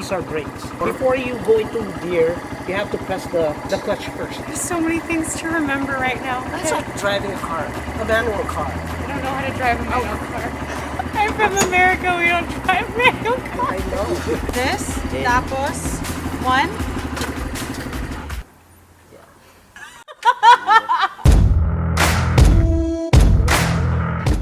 these are brakes. Before you go into gear, you have to press the clutch first. There's so many things to remember right now. That's like driving a car, a manual car. I don't know how to drive a manual car. I'm from America, we don't drive manual cars. I know. This, tapos, one.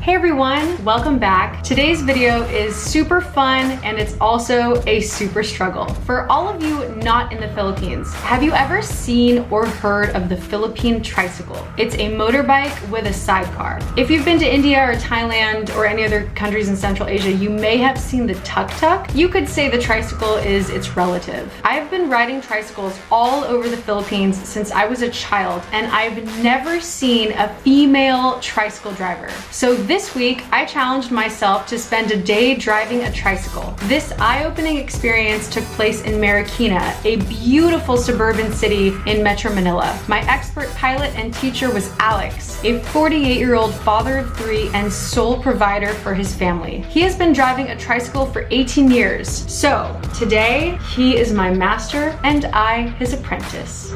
Hey everyone, welcome back. Today's video is super fun and it's also a super struggle. For all of you not in the Philippines, have you ever seen or heard of the Philippine Tricycle? It's a motorbike with a sidecar. If you've been to India or Thailand or any other countries in Central Asia, you may have seen the tuk-tuk. You could say the tricycle is its relative. I've been riding tricycles all over the Philippines since I was a child and I've never seen a female tricycle driver. So this week, I challenged myself to spend a day driving a tricycle. This eye-opening experience took place in Marikina, a beautiful suburban city in Metro Manila. My expert pilot and teacher was Alex, a 48-year-old father of 3 and sole provider for his family. He has been driving a tricycle for 18 years. So today, he is my master and I his apprentice.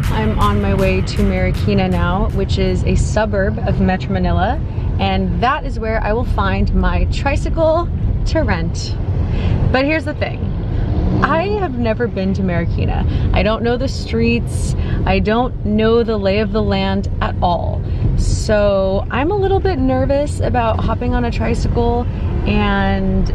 I'm on my way to Marikina now, which is a suburb of Metro Manila, and that is where I will find my tricycle to rent. But here's the thing. I have never been to Marikina. I don't know the streets. I don't know the lay of the land at all. So I'm a little bit nervous about hopping on a tricycle and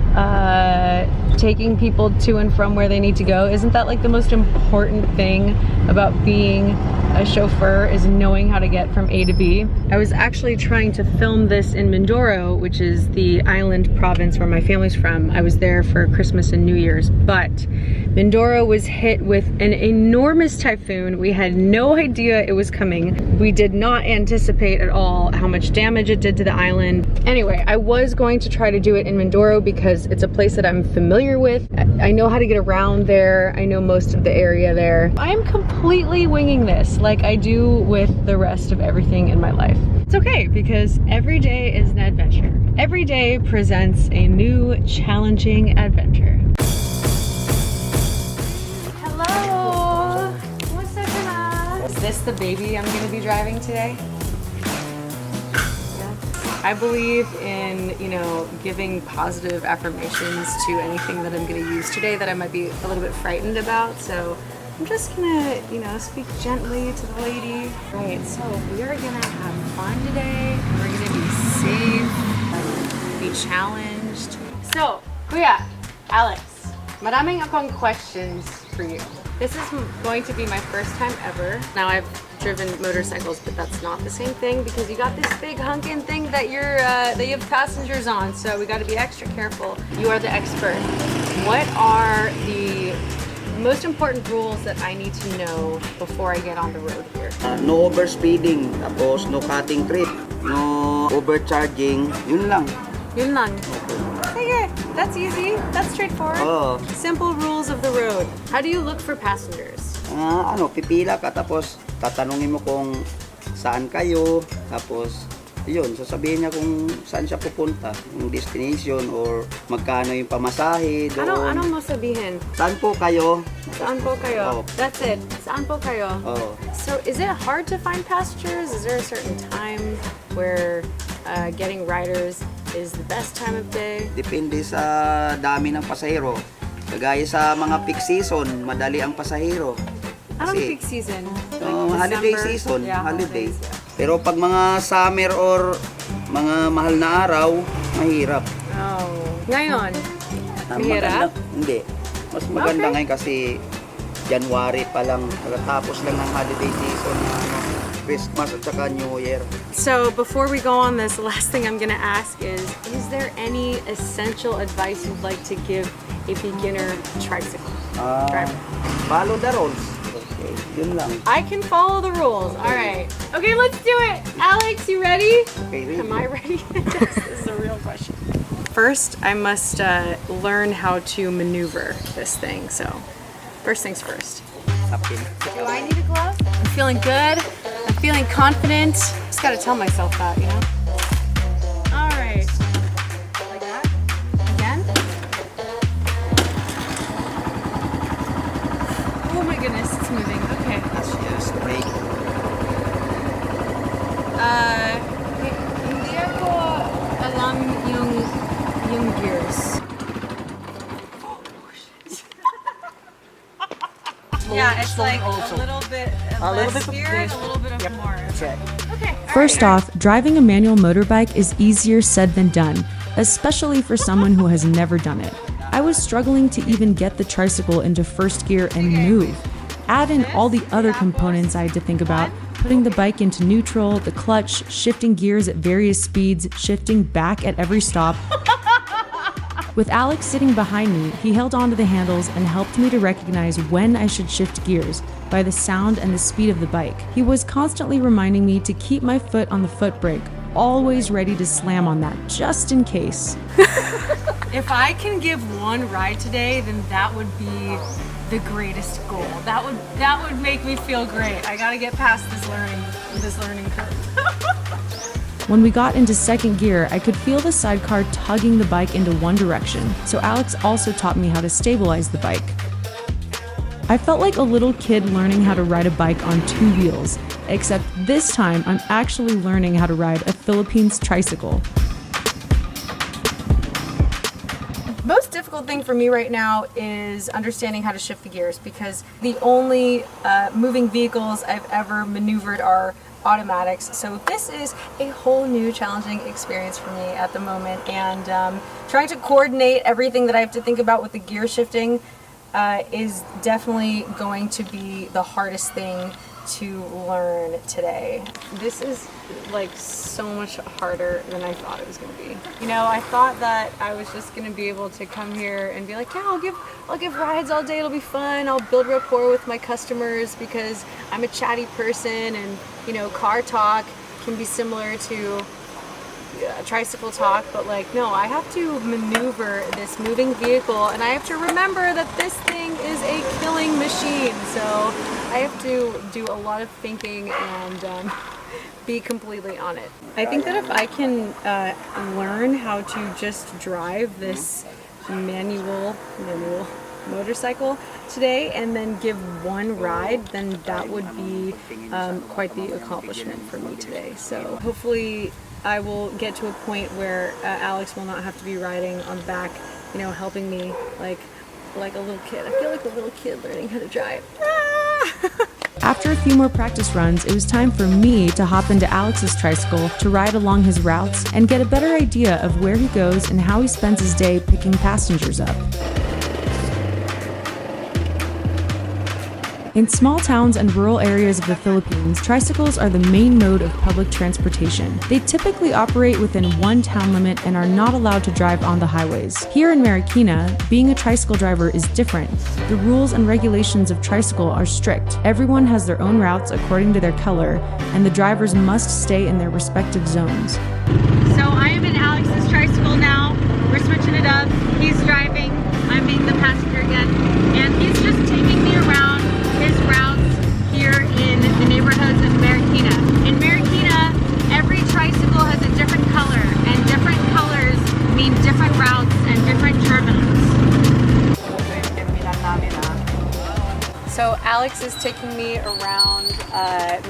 taking people to and from where they need to go. Isn't that like the most important thing about being a chauffeur, is knowing how to get from A to B? I was actually trying to film this in Mindoro, which is the island province where my family's from. I was there for Christmas and New Year's, but Mindoro was hit with an enormous typhoon. We had no idea it was coming. We did not anticipate at all how much damage it did to the island. Anyway, I was going to try to do it in Mindoro because it's a place that I'm familiar with. I know how to get around there. I know most of the area there. I'm completely winging this like I do with the rest of everything in my life. It's okay because every day is an adventure. Every day presents a new challenging adventure. Hello! Is this the baby I'm gonna be driving today? I believe in, you know, giving positive affirmations to anything that I'm going to use today that I might be a little bit frightened about. So I'm just gonna, you know, speak gently to the lady. Right, so we are gonna have fun today. We're gonna be safe, be challenged. So, Kuya, Alex, maraming akong questions for you. This is going to be my first time ever. Now I've driven motorcycles, but that's not the same thing because you got this big hunkin' thing that that you have passengers on, so we got to be extra careful. You are the expert. What are the most important rules that I need to know before I get on the road here? No overspeeding, tapos no cutting trip, no overcharging, yun lang. Yun lang. Okay, that's easy. That's straightforward. Oh. Simple rules of the road. How do you look for passengers? Pipila ka, tapos tatanungin mo kung saan kayo, tapos yun, sasabihin niya kung saan siya pupunta, yung destination or magkano yung pamasahe doon. Anong mo sabihin? Saan po kayo? Saan po kayo? Oh. That's it. Saan po kayo? Oh. So is it hard to find passengers? Is there a certain time where getting riders is the best time of day? Depende sa dami ng pasahero. Kagaya sa mga peak season, madali ang pasahero. Anong peak season? Holiday December? season, Yeah, holiday. holidays, yeah. Pero pag mga summer or mga mahal na araw, mahirap. Oh. Ngayon, Maganda, mahirap? hindi. Mas maganda Okay. ngayon kasi January pa lang, tapos lang ng holiday season na Christmas at saka New Year. So before we go on this, the last thing I'm gonna ask is there any essential advice you'd like to give a beginner tricycle driver? Follow the rules. Okay, yun lang. I can follow the rules. All right. Okay, let's do it. Alex, you ready? Okay, ready. Am I ready? This is a real question. First, I must learn how to maneuver this thing. So, first things first. Do I need a glove? I'm feeling good. I'm feeling confident. Just gotta tell myself that, you know? slowly, Yeah, it's slowly like also. a little bit A little less bit of here and this. a little bit of Yep, more. that's right. Okay. First off, driving a manual motorbike is easier said than done, especially for someone who has never done it. I was struggling to even get the tricycle into first gear and move. Add in all the other components I had to think about, putting the bike into neutral, the clutch, shifting gears at various speeds, shifting back at every stop. With Alex sitting behind me, he held onto the handles and helped me to recognize when I should shift gears by the sound and the speed of the bike. He was constantly reminding me to keep my foot on the foot brake, always ready to slam on that, just in case. If I can give one ride today, then that would be the greatest goal. That would make me feel great. I gotta get past this learning curve. When we got into second gear, I could feel the sidecar tugging the bike into one direction, so Alex also taught me how to stabilize the bike. I felt like a little kid learning how to ride a bike on two wheels, except this time I'm actually learning how to ride a Philippines tricycle. Most difficult thing for me right now is understanding how to shift the gears, because the only moving vehicles I've ever maneuvered are automatics. So this is a whole new challenging experience for me at the moment, and trying to coordinate everything that I have to think about with the gear shifting is definitely going to be the hardest thing to learn today. This is like so much harder than I thought it was going to be. You know, I thought that I was just going to be able to come here and be like, yeah, I'll give rides all day. It'll be fun. I'll build rapport with my customers because I'm a chatty person, and you know, car talk can be similar to tricycle talk, but like, no, I have to maneuver this moving vehicle, and I have to remember that this thing is a killing machine. So I have to do a lot of thinking and be completely on it. I think that if I can learn how to just drive this manual motorcycle today and then give one ride, then that would be quite the accomplishment for me today. So hopefully I will get to a point where Alex will not have to be riding on the back, you know, helping me like a little kid. I feel like a little kid learning how to drive. After a few more practice runs, it was time for me to hop into Alex's tricycle to ride along his routes and get a better idea of where he goes and how he spends his day picking passengers up. In small towns and rural areas of the Philippines, tricycles are the main mode of public transportation. They typically operate within one town limit and are not allowed to drive on the highways. Here in Marikina, being a tricycle driver is different. The rules and regulations of tricycle are strict. Everyone has their own routes according to their color, and the drivers must stay in their respective zones. So I am in Alex's tricycle now. We're switching it up. He's driving. I'm being the passenger again, and he's just taking me around his routes here in the neighborhoods of Marikina. In Marikina, every tricycle has a different color, and different colors mean different routes and different terminals. So Alex is taking me around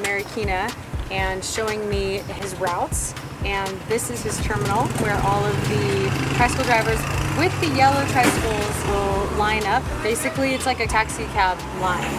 Marikina and showing me his routes, and this is his terminal where all of the tricycle drivers with the yellow tricycles will line up. Basically, it's like a taxi cab line.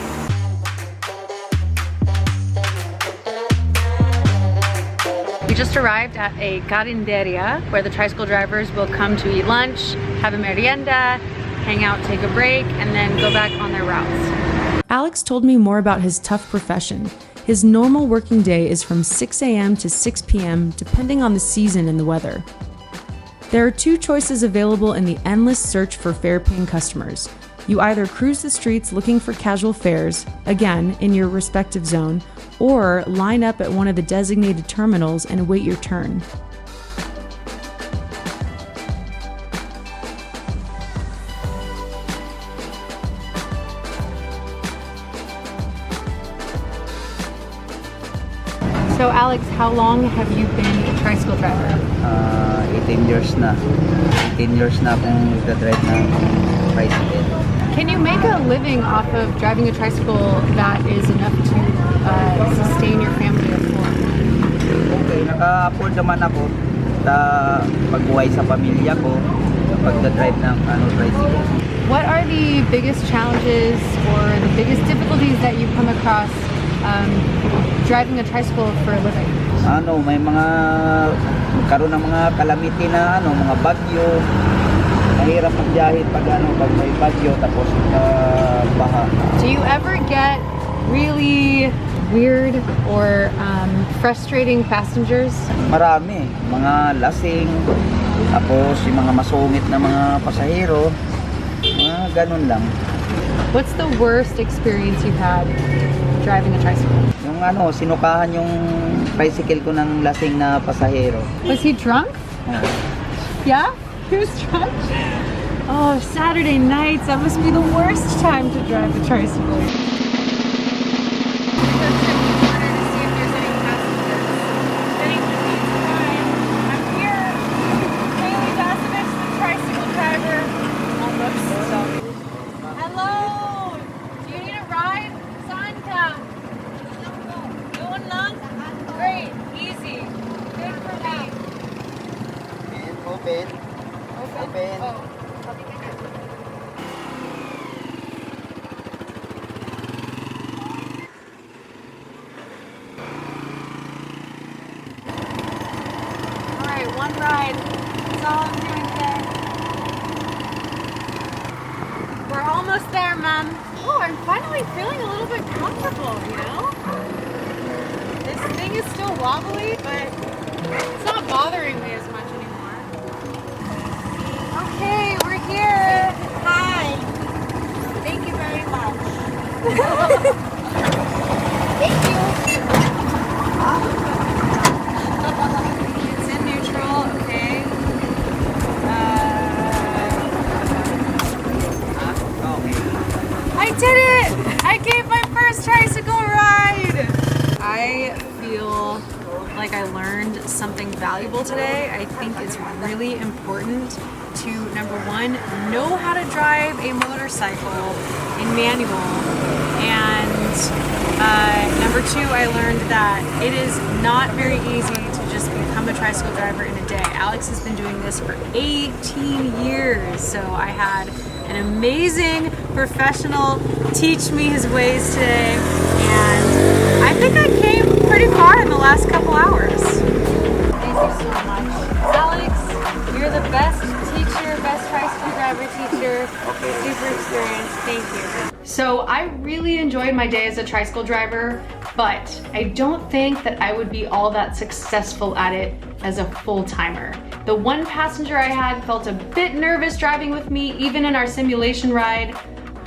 We just arrived at a carinderia where the tricycle drivers will come to eat lunch, have a merienda, hang out, take a break, and then go back on their routes. Alex told me more about his tough profession. His normal working day is from 6 a.m. to 6 p.m. depending on the season and the weather. There are two choices available in the endless search for fare-paying customers. You either cruise the streets looking for casual fares, again, in your respective zone, or line up at one of the designated terminals and await your turn. So Alex, how long have you been a tricycle driver? 18 years na. 18 years na akong nagdadrive ng tricycle. Can you make a living off of driving a tricycle that is enough to sustain your family of four? Okay, naka-afford naman ako sa pagbuhay sa pamilya ko. pagdadrive ng tricycle. What are the biggest challenges or the biggest difficulties that you come across driving a tricycle for a living? May mga karon ng mga calamity na mga bagyo. Mahirap magbiyahe pag may bagyo tapos baha. Do you ever get really weird or frustrating passengers? Marami, mga lasing, tapos yung mga masungit na mga pasahero, mga ganun lang. What's the worst experience you've had driving a tricycle? Yung sinukahan yung tricycle ko ng lasing na pasahero. Was he drunk? Yeah? He was drunk? Oh, Saturday nights, that must be the worst time to drive a tricycle. Open. Alright, one ride. That's all I'm doing today. We're almost there, Mom. Oh, I'm finally feeling a little bit comfortable, you know? This thing is still wobbly, but it's not bothering me as much anymore. Okay, we're here. Hi. Thank you very much. Thank you. It's in neutral, okay. I did it! I gave my first tricycle ride! I feel like I learned something valuable today. I think it's really important to, number one, know how to drive a motorcycle in manual. And number two, I learned that it is not very easy to just become a tricycle driver in a day. Alex has been doing this for 18 years, so I had an amazing professional teach me his ways today, and I think I came pretty far in the last couple hours. Thank you so much. Alex, you're the best teacher, best tricycle driver teacher. Super experienced. Thank you. So I really enjoyed my day as a tricycle driver, but I don't think that I would be all that successful at it as a full-timer. The one passenger I had felt a bit nervous driving with me, even in our simulation ride.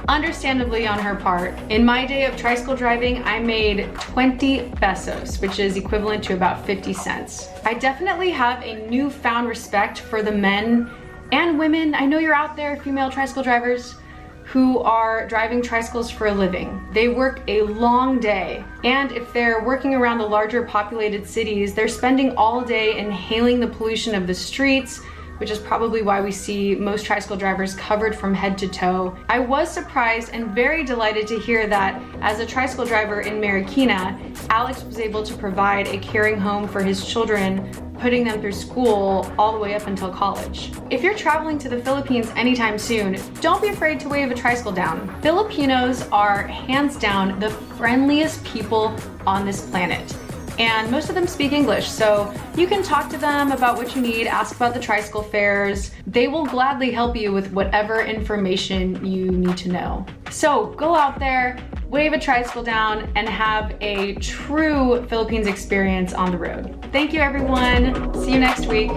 Understandably on her part. In my day of tricycle driving, I made 20 pesos, which is equivalent to about 50 cents. I definitely have a newfound respect for the men and women, I know you're out there, female tricycle drivers, who are driving tricycles for a living. They work a long day, and if they're working around the larger populated cities, they're spending all day inhaling the pollution of the streets, which is probably why we see most tricycle drivers covered from head to toe. I was surprised and very delighted to hear that as a tricycle driver in Marikina, Alex was able to provide a caring home for his children, putting them through school all the way up until college. If you're traveling to the Philippines anytime soon, don't be afraid to wave a tricycle down. Filipinos are hands down the friendliest people on this planet. And most of them speak English, so you can talk to them about what you need, ask about the tricycle fares. They will gladly help you with whatever information you need to know. So go out there, wave a tricycle down, and have a true Philippines experience on the road. Thank you, everyone. See you next week.